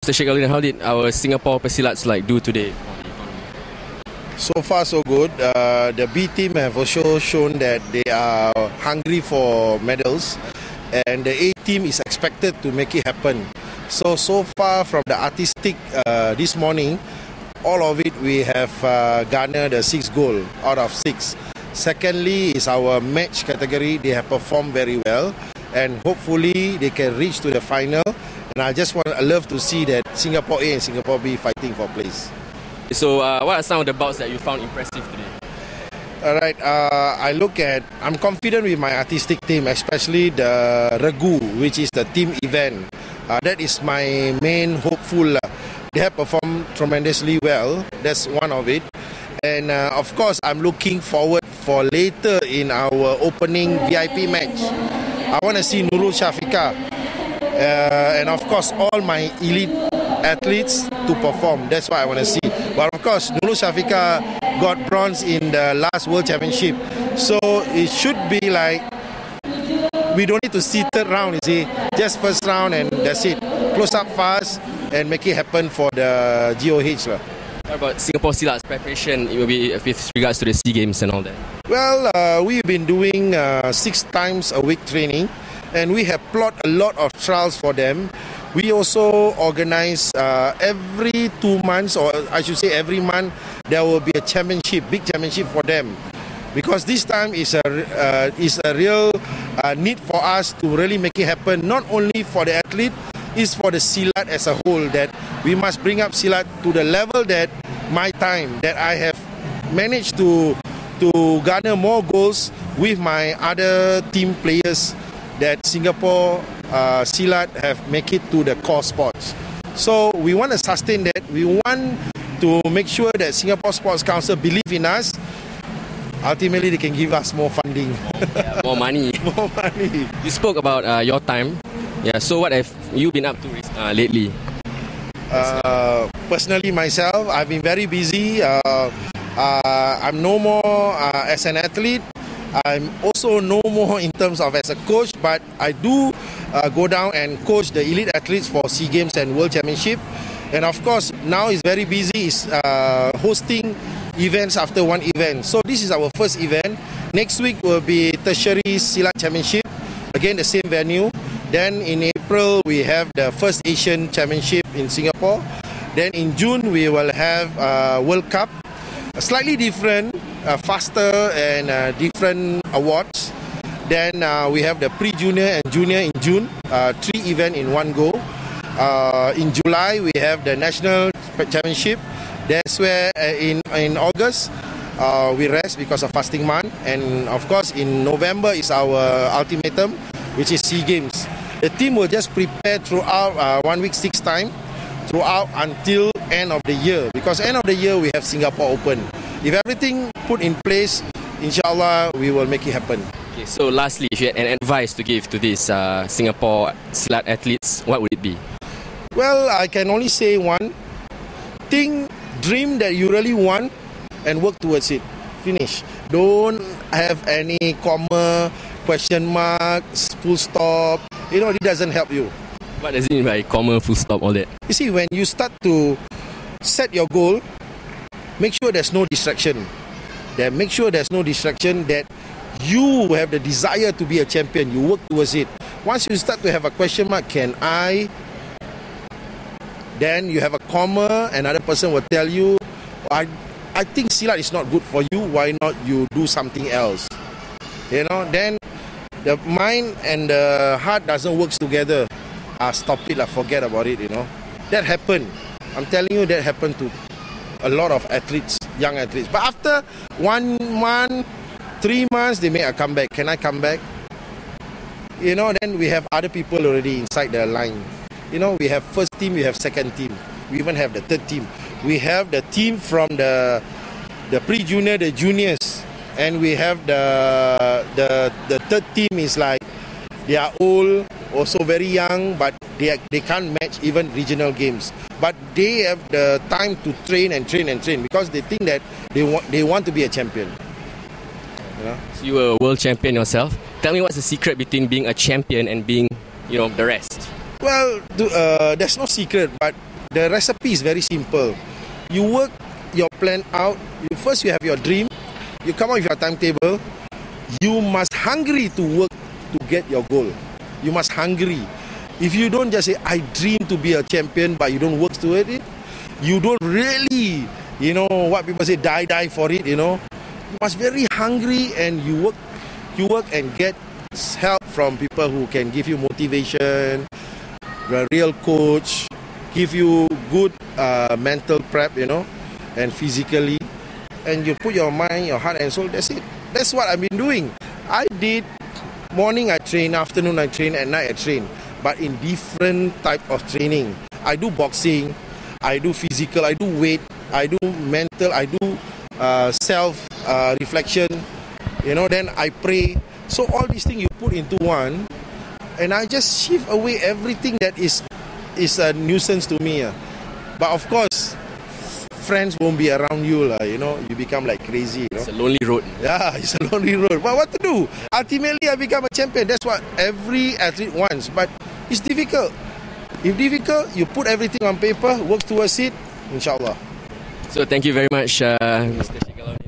Mr. Sheik Alau'ddin, how did our Singapore Pesilats do today? So far so good. The B team have also shown that they are hungry for medals, and the A team is expected to make it happen. So far from the artistic this morning, all of it we have garnered a 6 goal out of 6. Secondly is our match category. They have performed very well, and hopefully they can reach to the final. And I love to see that Singapore A and Singapore B fighting for place. So what are some of the bouts that you found impressive today? Alright, I'm confident with my artistic team, especially the Regu, which is the team event. That is my main hopeful. They have performed tremendously well. That's one of it. And of course, I'm looking forward for later in our opening VIP match. I want to see Nurul Shafiqah. And of course, all my elite athletes to perform. That's what I want to see. But of course, Nurul Shafiqah got bronze in the last World Championship. So it should be like, we don't need to see third round, you see. Just first round and that's it. Close up fast and make it happen for the GOH. What about Singapore Silat's preparation with regards to the SEA Games and all that? Well, we've been doing 6 times a week training, and we have plotted a lot of trials for them. We also organize every 2 months, or I should say every month, there will be a championship, big championship for them. Because this time is a real need for us to really make it happen, not only for the athlete, it's for the Silat as a whole, that we must bring up Silat to the level that my time, that I have managed to garner more goals with my other team players, that Singapore Silat have make it to the core sports. So we want to sustain that. We want to make sure that Singapore Sports Council believe in us. Ultimately, they can give us more funding. Yeah, more money. More money. You spoke about your time. Yeah. So what have you been up to lately? Personally, myself, I've been very busy. I'm no more as an athlete. I'm also no more in terms of as a coach, but I do go down and coach the elite athletes for SEA Games and World Championship. And of course, now is very busy, is hosting events after one event. So this is our first event. Next week will be Tertiary Silat Championship, again the same venue. Then in April, we have the first Asian Championship in Singapore. Then in June, we will have World Cup, slightly different, faster and different awards. Then we have the pre-junior and junior in June, 3 events in one go. In July, we have the National Championship. That's where in August, we rest because of fasting month. And of course, in November is our ultimatum, which is SEA Games. The team will just prepare throughout 1 week, 6 time, throughout until end of the year. Because end of the year, we have Singapore Open. If everything put in place, inshallah, we will make it happen. Okay, so lastly, if you had an advice to give to these Singapore Silat athletes, what would it be? Well, I can only say one. Dream that you really want and work towards it. Finish. Don't have any comma, question mark, full stop. It doesn't help you. What does it mean by comma, full stop, all that? You see, when you start to set your goal, make sure there's no distraction. Then make sure there's no distraction, that you have the desire to be a champion. You work towards it. Once you start to have a question mark, can I? Then you have a comma, another person will tell you, I think Silat is not good for you, why not you do something else? Then the mind and the heart doesn't work together. Stop it, forget about it, That happened. I'm telling you, that happened to a lot of athletes, young athletes. But after 1 month, 3 months, they make a comeback. Can I come back? Then we have other people already inside the line. We have first team, we have second team. We even have the third team. We have the team from the pre-junior, the juniors. And we have the third team is like, they are old, also very young, but they can't match even regional games. But they have the time to train and train and train, because they think that they want to be a champion. So you were a world champion yourself. Tell me, what's the secret between being a champion and being, the rest? Well, there's no secret, but The recipe is very simple. You work your plan out. First you have your dream. You come up with your timetable. You must hungry to work to get your goal. You must hungry. If you don't just say, I dream to be a champion, but you don't work toward it, you don't really, what people say, die for it, You must very hungry, and you work and get help from people who can give you motivation, a real coach, give you good mental prep, and physically, and you put your mind, your heart and soul, that's it. That's what I've been doing. I did morning I train, afternoon I train, at night I train, but in different type of training. I do boxing, I do physical, I do weight, I do mental, I do self reflection, then I pray. So all these things you put into one, and I just shift away everything that is a nuisance to me. But of course, friends won't be around you, you become like crazy. It's a lonely road. Yeah, it's a lonely road. But what to do? Ultimately, I become a champion. That's what every athlete wants. But it's difficult. If difficult, you put everything on paper, work towards it, inshallah. So thank you very much, Mr. Sheik Alau'ddin.